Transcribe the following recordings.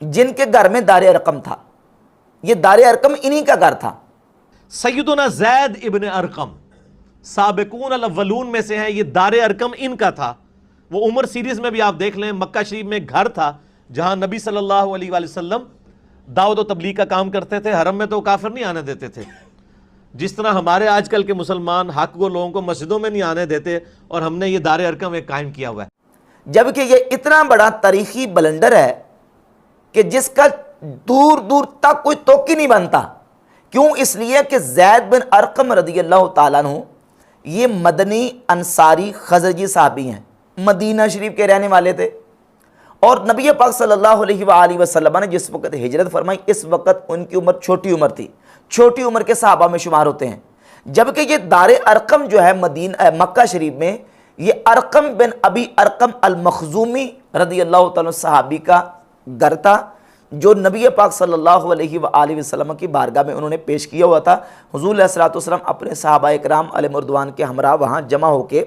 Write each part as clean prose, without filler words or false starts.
جن کے گھر میں دار ارقم تھا. یہ دار ارقم انہی کا گھر تھا. سیدنا زید ابن ارقم سابقون الاولون میں سے ہیں. یہ دار ارقم ان کا تھا. وہ عمر سیریز میں بھی آپ دیکھ لیں, مکہ شریف میں گھر تھا جہاں نبی صلی اللہ علیہ وآلہ وسلم دعوت و تبلیغ کا کام کرتے تھے. حرم میں تو کافر نہیں آنے دیتے تھے, جس طرح ہمارے آج کل کے مسلمان حق کو لوگوں کو مسجدوں میں نہیں آنے دیتے, اور ہم نے یہ دار ارقم ایک قائم کیا ہوا ہے. جبکہ یہ اتنا بڑا تاریخی بلنڈر ہے کہ جس کا دور دور تک کوئی توقع نہیں بنتا. کیوں؟ اس لیے کہ زید بن ارقم رضی اللہ تعالیٰ عنہ یہ مدنی انصاری خزرجی صحابی ہیں, مدینہ شریف کے رہنے والے تھے. اور نبی پاک صلی اللہ علیہ وآلہ وسلم نے جس وقت ہجرت فرمائی اس وقت ان کی عمر چھوٹی عمر تھی, چھوٹی عمر کے صحابہ میں شمار ہوتے ہیں. جبکہ یہ دار ارقم جو ہے مکہ شریف میں, یہ ارقم بن ابی ارقم المخزومی رضی اللہ تعالیٰ صحابی کا گھر تھا, جو نبی پاک صلی اللہ علیہ وآلہ وسلم کی بارگاہ میں انہوں نے پیش کیا ہوا تھا. حضور علیہ الصلوۃ والسلام اپنے صحابہ اکرام علیہم رضوان کے ہمراہ وہاں جمع ہو کے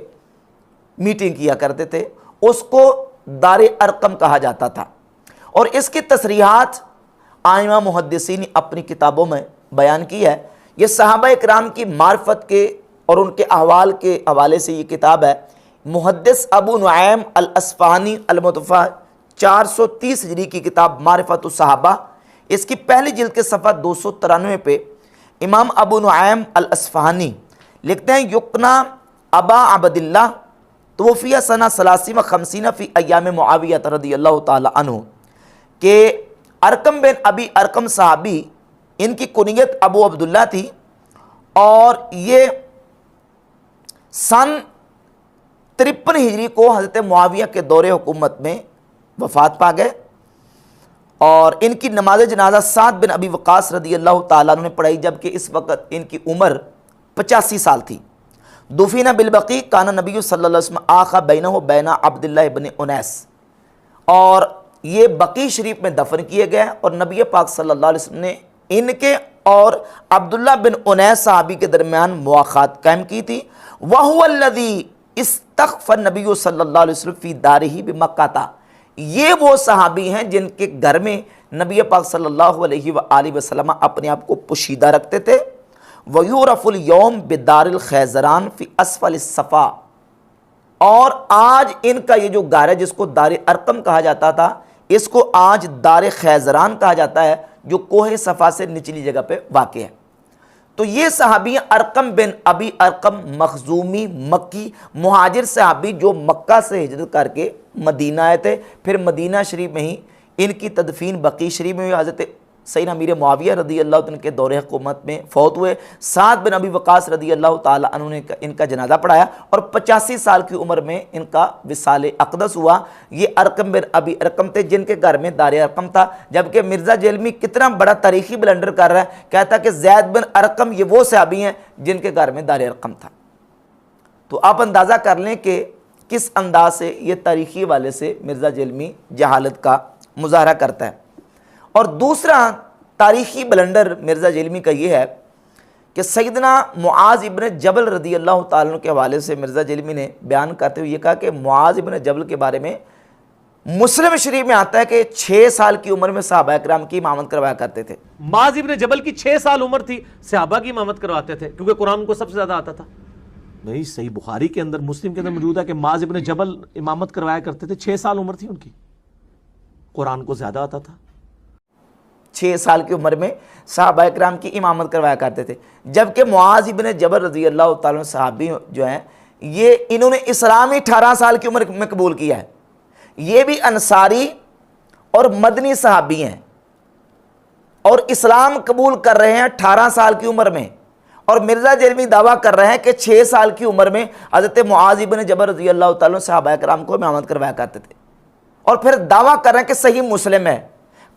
میٹنگ کیا کرتے تھے. اس کو دار ارقم کہا جاتا تھا. اور اس کی تصریحات ائمہ محدثین نے اپنی کتابوں میں بیان کی ہے. یہ صحابہ اکرام کی معرفت کے اور ان کے احوال کے حوالے سے یہ کتاب ہے. محدث ابو نعیم الاصفہانی المتوفی 430 ہجری کی کتاب معرفت الصحابہ, اس کی پہلی جلد کے صفحہ 293 پہ امام ابو نعیم الاصفہانی لکھتے ہیں, یقنا ابا عبداللہ توفی سنہ 30 و 50 فی ایام معاویہ رضی اللہ تعالی عنہ, کہ ارقم بن ابی ارقم صحابی, ان کی کنیت ابو عبداللہ تھی, اور یہ سن 53 ہجری کو حضرت معاویہ کے دور حکومت میں وفات پا گئے. اور ان کی نماز جنازہ سعد بن ابی وقاص رضی اللہ تعالیٰ عنہ نے پڑھائی, جبکہ اس وقت ان کی عمر 85 سال تھی. دفینہ بالبقیع کان نبی صلی اللہ علیہ وسلم آخا بینہ و بین عبداللہ ابن انیس, اور یہ بقیع شریف میں دفن کیے گئے, اور نبی پاک صلی اللہ علیہ وسلم نے ان کے اور عبداللہ بن انیس صحابی کے درمیان مواخات قائم کی تھی. وَهُوَ الَّذِي استخف النبی صلی اللہ علیہ وسلم فی دارہ بمکہ, یہ وہ صحابی ہیں جن کے گھر میں نبی پاک صلی اللہ علیہ وآلہ وسلم اپنے آپ کو پوشیدہ رکھتے تھے. وَيُعْرَفُ الْيَوْمِ بِدَارِ الْخَيْزَرَانِ فِي أَسْفَلِ الصَّفَا, اور آج ان کا یہ جو گھر ہے جس کو دار ارقم کہا جاتا تھا, اس کو آج دار خیزران کہا جاتا ہے, جو کوہ صفا سے نچلی جگہ پہ واقع ہے. تو یہ صحابی ارقم بن ابی ارقم مخزومی مکی مہاجر صحابی, جو مکہ سے ہجرت کر کے مدینہ آئے تھے. پھر مدینہ شریف میں ہی ان کی تدفین بقیع شریف میں ہوئی. حضرت سیدنا امیر معاویہ رضی اللہ عنہ کے دور حکومت میں فوت ہوئے. سعد بن ابی وقاص رضی اللہ تعالی عنہ نے ان کا جنازہ پڑھایا, اور 85 سال کی عمر میں ان کا وصال اقدس ہوا. یہ ارقم بن ابی ارقم تھے جن کے گھر میں دار ارقم تھا. جبکہ مرزا جیلمی کتنا بڑا تاریخی بلنڈر کر رہا ہے, کہتا کہ زید بن ارقم یہ وہ صحابی ہیں جن کے گھر میں دار ارقم تھا. تو آپ اندازہ کر لیں کہ کس انداز سے یہ تاریخی والے سے مرزا جیلمی جہالت کا مظاہرہ کرتا ہے. اور دوسرا تاریخی بلنڈر مرزا جیلمی کا یہ ہے کہ سیدنا معاذ ابن جبل رضی اللہ تعالیٰ عنہ کے حوالے سے مرزا جیلمی نے بیان کرتے ہوئے یہ کہا کہ معاذ ابن جبل کے بارے میں مسلم شریف میں آتا ہے کہ 6 سال کی عمر میں صحابہ اکرام کی امامت کروایا کرتے تھے. معاذ ابن جبل کی 6 سال عمر تھی, صحابہ کی امامت کرواتے تھے, کیونکہ قرآن کو سب سے زیادہ آتا تھا. نہیں, صحیح بخاری کے اندر مسلم کے اندر موجود ہے کہ معاذ ابن جبل امامت کروایا کرتے تھے. 6 سال عمر تھی ان کی, قرآن کو زیادہ آتا تھا. 6 سال کی عمر میں صحابہ اکرام کی امامت کروایا کرتے تھے. جبکہ معاذ ابن جبل رضی اللہ تعالیٰ عنہ صحابی جو ہیں, یہ انہوں نے اسلام 18 سال کی عمر میں قبول کیا ہے. یہ بھی انصاری اور مدنی صحابی ہیں, اور اسلام قبول کر رہے ہیں 18 سال کی عمر میں. اور مرزا جیلمی دعویٰ کر رہے ہیں کہ 6 سال کی عمر میں حضرت معاذ ابن جبل رضی اللہ تعالیٰ عنہ صحابہ اکرام کو امامت کروایا کرتے تھے. اور پھر دعویٰ کر رہے ہیں کہ صحیح مسلم ہے.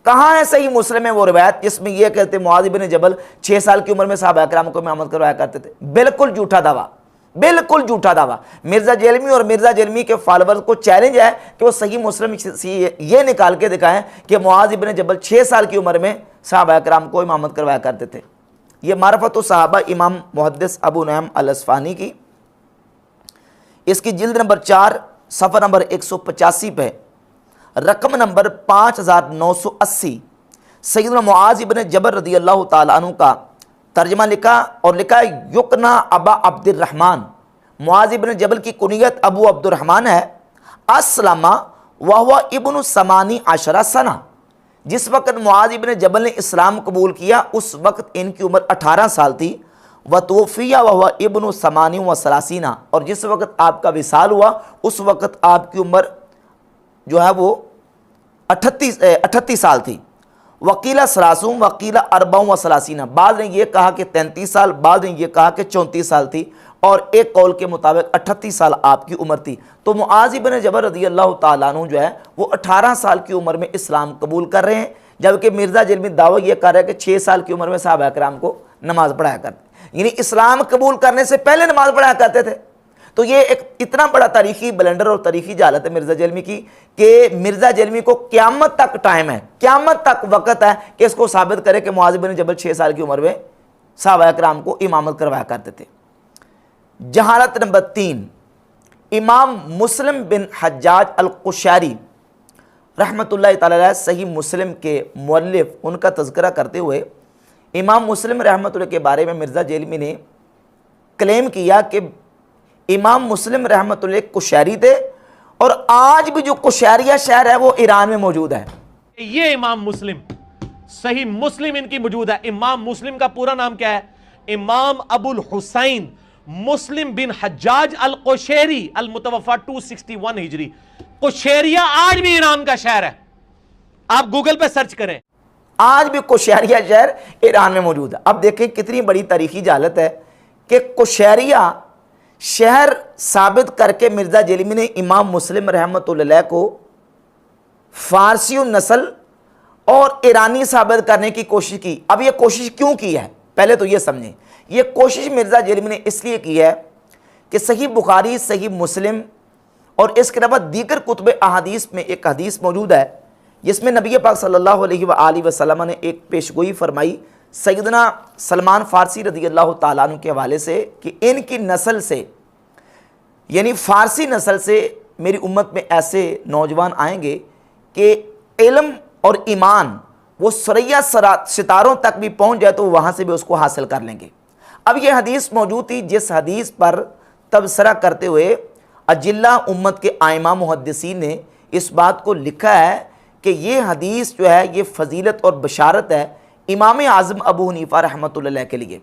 کہاں ہے صحیح مسلم ہے وہ روایت جس میں یہ کہتے معاذ بن جبل 6 سال کی عمر میں صحابہ اکرام کو امامت کروایا کرتے تھے؟ بالکل جھوٹا دعویٰ, بالکل جھوٹا دعویٰ. مرزا جیلمی اور مرزا جیلمی کے فالوورز کو چیلنج ہے کہ وہ صحیح مسلم سے یہ نکال کے دکھائیں کہ معاذ بن جبل 6 سال کی عمر میں صحابہ اکرام کو امامت کروایا کرتے تھے. یہ معرفت الصحابہ امام محدث ابو نعیم الاصفہانی کی, اس کی جلد نمبر 4 صفحہ نمبر 185 پہ رقم نمبر 5980 سیدنا معاذ ابن جبل رضی اللہ تعالیٰ عنہ کا ترجمہ لکھا اور لکھا یقنا ابا عبد الرحمن، معاذ ابن جبل کی کنیت ابو عبد الرحمن ہے، اسلم وہو ابن 18 سنہ، جس وقت معاذ ابن جبل نے اسلام قبول کیا اس وقت ان کی عمر 18 سال تھی، وتوفی وہو ابن 38 اور جس وقت آپ کا وصال ہوا اس وقت آپ کی عمر جو ہے وہ 38 سال تھی، وکیل 30 وکیل 34، بعض نے یہ کہا کہ 33 سال، بعض نے یہ کہا کہ 34 سال تھی، اور ایک قول کے مطابق 38 سال آپ کی عمر تھی۔ تو معاذ بن جبل رضی اللہ تعالیٰ عنہ جو ہے وہ 18 سال کی عمر میں اسلام قبول کر رہے ہیں، جبکہ مرزا جیلمی دعویٰ یہ کر رہا ہے کہ 6 سال کی عمر میں صحابہ کرام کو نماز پڑھایا کرتے، یعنی اسلام قبول کرنے سے پہلے نماز پڑھایا کرتے تھے۔ تو یہ ایک اتنا بڑا تاریخی بلنڈر اور تاریخی جہالت ہے مرزا جیلمی کی کہ مرزا جیلمی کو قیامت تک ٹائم ہے، قیامت تک وقت ہے کہ اس کو ثابت کرے کہ معاذ بن جبل 6 سال کی عمر میں صحابہ کرام کو امامت کروایا کرتے تھے۔ جہالت نمبر 3، امام مسلم بن حجاج القشیری رحمۃ اللہ تعالی علیہ صحیح مسلم کے مؤلف، ان کا تذکرہ کرتے ہوئے امام مسلم رحمۃ اللہ کے بارے میں مرزا جیلمی نے کلیم کیا کہ امام مسلم رحمۃ اللہ قشیری تھے، اور آج بھی جو قشیریہ شہر ہے وہ ایران میں موجود ہے۔ یہ امام مسلم، صحیح مسلم ان کی موجود ہے۔ امام مسلم کا پورا نام کیا ہے؟ امام ابو الحسین مسلم بن حجاج القشیری، المتوفا 261 ہجری۔ قشیریہ آج بھی ایران کا شہر ہے، آپ گوگل پہ سرچ کریں، آج بھی قشیریہ شہر ایران میں موجود ہے۔ اب دیکھیں کتنی بڑی تاریخی جہالت ہے کہ قشیریہ شہر ثابت کر کے مرزا جیلمی نے امام مسلم رحمۃ اللہ علیہ کو فارسی النسل اور ایرانی ثابت کرنے کی کوشش کی۔ اب یہ کوشش کیوں کی ہے پہلے تو یہ سمجھیں۔ یہ کوشش مرزا جیلمی نے اس لیے کی ہے کہ صحیح بخاری، صحیح مسلم اور اس کے علاوہ دیگر کتب احادیث میں ایک حدیث موجود ہے جس میں نبی پاک صلی اللہ علیہ وآلہ وسلم نے ایک پیشگوئی فرمائی سیدنا سلمان فارسی رضی اللہ تعالیٰ عنہ کے حوالے سے کہ ان کی نسل سے، یعنی فارسی نسل سے میری امت میں ایسے نوجوان آئیں گے کہ علم اور ایمان وہ ثریا ستاروں تک بھی پہنچ جائے تو وہاں سے بھی اس کو حاصل کر لیں گے۔ اب یہ حدیث موجود تھی جس حدیث پر تبصرہ کرتے ہوئے اجلہ امت کے ائمہ محدثین نے اس بات کو لکھا ہے کہ یہ حدیث جو ہے یہ فضیلت اور بشارت ہے امام اعظم ابو حنیفہ رحمۃ اللہ علیہ کے لیے،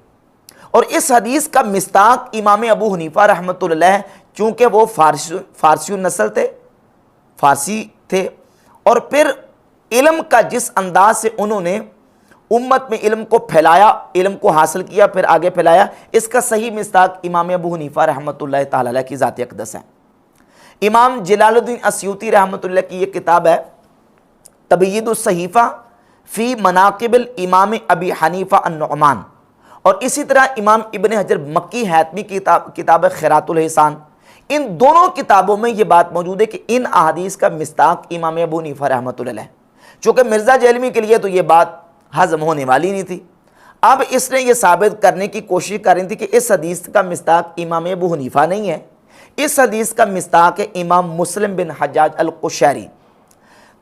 اور اس حدیث کا مصداق امام ابو حنیفہ رحمۃ اللہ علیہ چونکہ وہ فارسی نسل تھے، فارسی تھے، اور پھر علم کا جس انداز سے انہوں نے امت میں علم کو پھیلایا، علم کو حاصل کیا پھر آگے پھیلایا، اس کا صحیح مصداق امام ابو حنیفہ رحمۃ اللہ تعالی علیہ کی ذات اقدس ہے۔ امام جلال الدین اسیوطی رحمۃ اللہ کی یہ کتاب ہے تبیید الصحیفہ فی مناقب الامام ابی حنیفہ النعمان، اور اسی طرح امام ابن حجر مکی حیتمی کی کتاب خیرات الحسان، ان دونوں کتابوں میں یہ بات موجود ہے کہ ان احادیث کا مصداق امام ابو حنیفہ رحمۃ اللہ علیہ، چونکہ مرزا جیلمی کے لیے تو یہ بات ہضم ہونے والی نہیں تھی، اب اس نے یہ ثابت کرنے کی کوشش کر رہی تھی کہ اس حدیث کا مصداق امام ابو حنیفہ نہیں ہے، اس حدیث کا مصداق ہے امام مسلم بن حجاج القشیری۔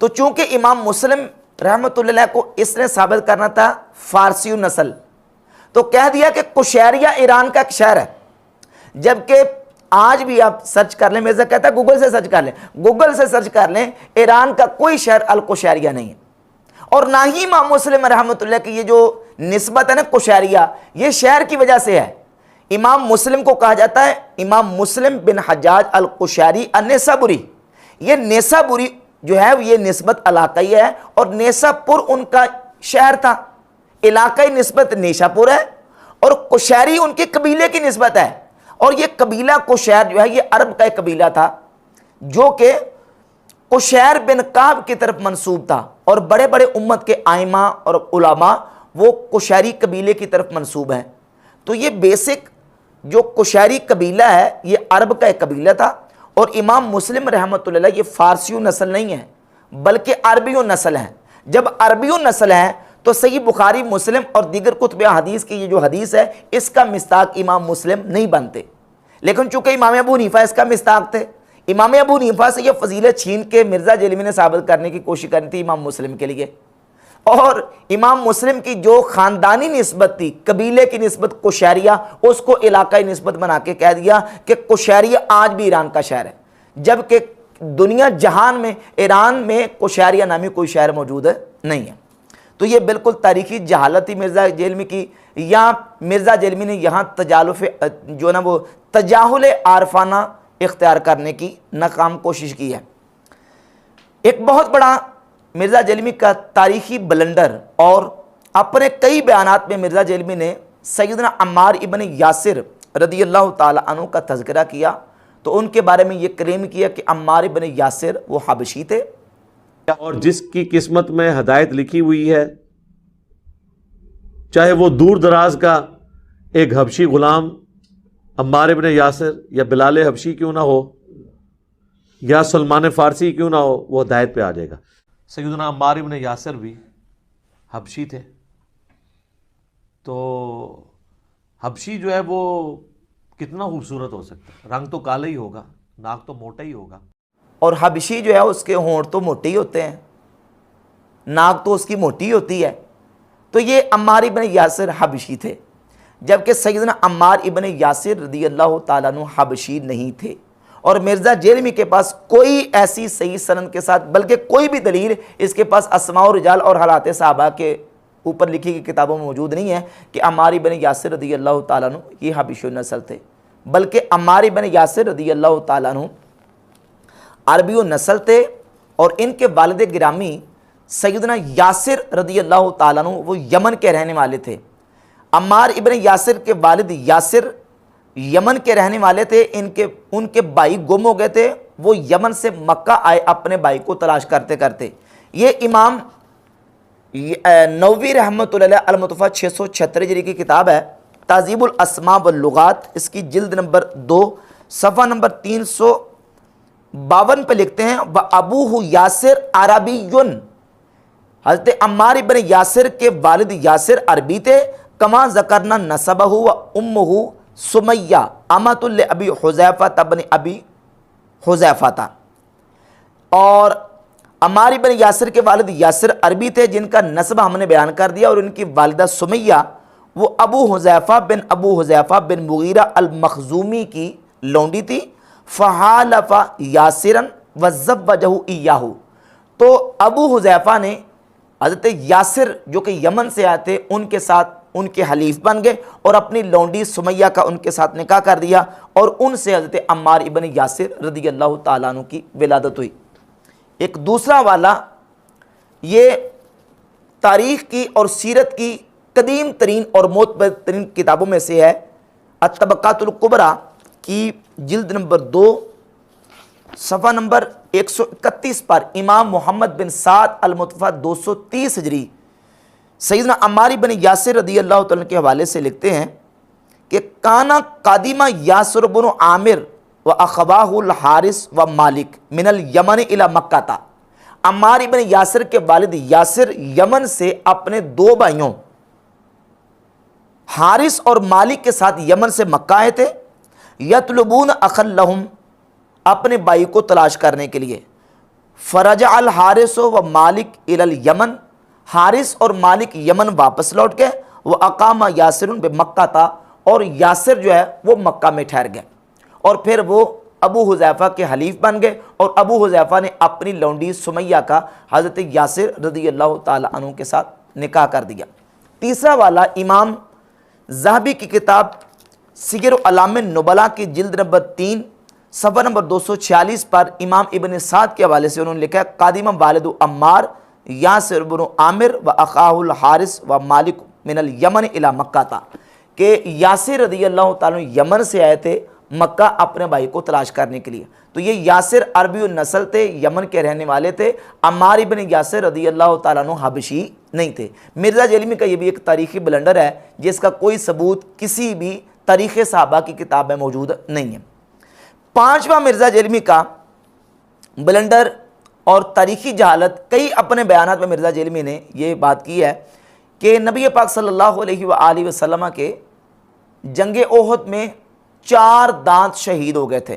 تو چونکہ امام مسلم رحمۃ اللہ علیہ کو اس نے ثابت کرنا تھا فارسی نسل، تو کہہ دیا کہ قشیریہ ایران کا ایک شہر ہے، جبکہ آج بھی آپ سرچ کر لیں، مرزا کہتا ہے گوگل سے سرچ کر لیں، گوگل سے سرچ کر لیں، ایران کا کوئی شہر القشیریہ نہیں ہے، اور نہ ہی امام مسلم رحمۃ اللہ کی یہ جو نسبت ہے نا قشیریہ، یہ شہر کی وجہ سے ہے۔ امام مسلم کو کہا جاتا ہے امام مسلم بن حجاج القشیری النیسابوری، یہ نیسابوری جو ہے یہ نسبت علاقائی ہے، اور نیسا پور ان کا شہر تھا، علاقائی نسبت نیشا پور ہے، اور قشیری ان کے قبیلے کی نسبت ہے، اور یہ قبیلہ قشیر جو ہے یہ عرب کا ایک قبیلہ تھا جو کہ قشیر بن کعب کی طرف منسوب تھا، اور بڑے بڑے امت کے ائمہ اور علماء وہ قشیری قبیلے کی طرف منسوب ہیں۔ تو یہ بیسک جو قشیری قبیلہ ہے یہ عرب کا ایک قبیلہ تھا، اور امام مسلم رحمۃ اللہ علیہ یہ فارسی نسل نہیں ہے بلکہ عربی نسل ہیں۔ جب عربی نسل ہیں تو صحیح بخاری، مسلم اور دیگر کتب حدیث کی یہ جو حدیث ہے اس کا مصداق امام مسلم نہیں بنتے، لیکن چونکہ امام ابو حنیفہ اس کا مصداق تھے، امام ابو حنیفہ سے یہ فضیلت چھین کے مرزا جیلمی نے ثابت کرنے کی کوشش کرنی تھی امام مسلم کے لیے، اور امام مسلم کی جو خاندانی نسبت تھی، قبیلے کی نسبت قشیریہ، اس کو علاقائی نسبت بنا کے کہہ دیا کہ قشیریہ آج بھی ایران کا شہر ہے، جبکہ دنیا جہان میں ایران میں قشیریہ نامی کوئی شہر موجود نہیں ہے۔ تو یہ بالکل تاریخی جہالت تھی مرزا جیلمی کی، یا مرزا جیلمی نے یہاں تجاہل عارفانہ اختیار کرنے کی ناکام کوشش کی ہے۔ ایک بہت بڑا مرزا جیلمی کا تاریخی بلنڈر، اور اپنے کئی بیانات میں مرزا جیلمی نے سیدنا عمار ابن یاسر رضی اللہ تعالی عنہ کا تذکرہ کیا، تو ان کے بارے میں یہ کلیم کیا کہ عمار ابن یاسر وہ حبشی تھے، اور جس کی قسمت میں ہدایت لکھی ہوئی ہے، چاہے وہ دور دراز کا ایک حبشی غلام عمار ابن یاسر یا بلال حبشی کیوں نہ ہو یا سلمان فارسی کیوں نہ ہو، وہ ہدایت پہ آ جائے گا۔ سیدنا عمار ابن یاسر بھی حبشی تھے، تو حبشی جو ہے وہ کتنا خوبصورت ہو سکتا ہے، رنگ تو کالا ہی ہوگا، ناک تو موٹا ہی ہوگا، اور حبشی جو ہے اس کے ہونٹ تو موٹے ہی ہوتے ہیں، ناک تو اس کی موٹی ہوتی ہے، تو یہ عمار ابن یاسر حبشی تھے، جبکہ سیدنا عمار ابن یاسر رضی اللہ تعالیٰ عنہ حبشی نہیں تھے۔ اور مرزا جیلمی کے پاس کوئی ایسی صحیح سند کے ساتھ، بلکہ کوئی بھی دلیل اس کے پاس اسماء و رجال اور حالات صحابہ کے اوپر لکھی گئی کتابوں میں موجود نہیں ہے کہ عمار ابن یاسر رضی اللہ تعالیٰ عنہ یہ حبشی نسل تھے، بلکہ عمار ابن یاسر رضی اللہ تعالیٰ عنہ عربی و نسل تھے، اور ان کے والد گرامی سیدنا یاسر رضی اللہ تعالیٰ عنہ وہ یمن کے رہنے والے تھے۔ عمار ابن یاسر کے والد یاسر یمن کے رہنے والے تھے، ان کے بھائی گم ہو گئے تھے، وہ یمن سے مکہ آئے اپنے بھائی کو تلاش کرتے کرتے۔ یہ امام نووی رحمۃ اللہ علیہ المتوفیٰ 676 ہجری کی کتاب ہے تہذیب الاسماء واللغات، اس کی جلد نمبر 2 صفحہ نمبر 352 پہ لکھتے ہیں وَأَبُوهُ یاسر عربیٌ، حضرت عمار ابن یاسر کے والد یاسر عربی تھے، کما ذکرنا نسبہ و امہ سمیہ امۃ لابی حذیفہ ابن ابی حذیفہ تھا، اور عمار ابن یاسر کے والد یاسر عربی تھے جن کا نسب ہم نے بیان کر دیا، اور ان کی والدہ سمیہ وہ ابو حذیفہ بن مغیرہ المخزومی کی لونڈی تھی، فحالف یاسرا وزوجہ ایاہ، تو ابو حذیفہ نے حضرت یاسر جو کہ یمن سے آئے تھے ان کے ساتھ ان کے حلیف بن گئے، اور اپنی لونڈی سمیہ کا ان کے ساتھ نکاح کر دیا، اور ان سے حضرت عمار ابن یاسر رضی اللہ تعالیٰ عنہ کی ولادت ہوئی۔ ایک دوسرا والا یہ تاریخ کی اور سیرت کی قدیم ترین اور معتبر ترین کتابوں میں سے ہے، الطبقات الکبریٰ کی جلد نمبر 2 صفحہ نمبر 131 پر امام محمد بن سعد المتوفیٰ 230 ہجری سیدنا عمار بن یاسر رضی اللہ تعالیٰ کے حوالے سے لکھتے ہیں کہ کانا قادمہ یاسر بن عامر و اخواہ الحارث و مالک من الیمن الی مکہ تا، عمار بن یاسر کے والد یاسر یمن سے اپنے 2 بھائیوں حارث اور مالک کے ساتھ یمن سے مکہ آئے تھے، یطلبون اخا لہم، اپنے بھائی کو تلاش کرنے کے لیے، فرجع الحارث و مالک الی الیمن، حارث اور مالک یمن واپس لوٹ گئے، وہ اقام یاسر بمکہ تا، اور یاسر جو ہے وہ مکہ میں ٹھہر گئے، اور پھر وہ ابو حذیفہ کے حلیف بن گئے، اور ابو حذیفہ نے اپنی لونڈی سمیہ کا حضرت یاسر رضی اللہ تعالی عنہ کے ساتھ نکاح کر دیا۔ تیسرا والا امام ذہبی کی کتاب سیر اعلام النبلاء کی جلد نمبر 3 صفحہ نمبر 246 پر امام ابن سعد کے حوالے سے انہوں نے لکھا ہے قادم والد عمار یاسر بن عامر و اخاہ الحارث و مالک من الیمن الی مکہ تا، کہ یاسر رضی اللہ تعالیٰ یمن سے آئے تھے مکہ اپنے بھائی کو تلاش کرنے کے لیے، تو یہ یاسر عربی النسل تھے، یمن کے رہنے والے تھے، عمار بن یاسر رضی اللہ تعالیٰ عنہ حبشی نہیں تھے۔ مرزا جیلمی کا یہ بھی ایک تاریخی بلنڈر ہے جس کا کوئی ثبوت کسی بھی تاریخ صحابہ کی کتاب میں موجود نہیں ہے۔ 5واں مرزا جیلمی کا بلنڈر اور تاریخی جہالت، کئی اپنے بیانات میں مرزا جیلمی نے یہ بات کی ہے کہ نبی پاک صلی اللہ علیہ وآلہ وسلم کے جنگ احد میں 4 دانت شہید ہو گئے تھے۔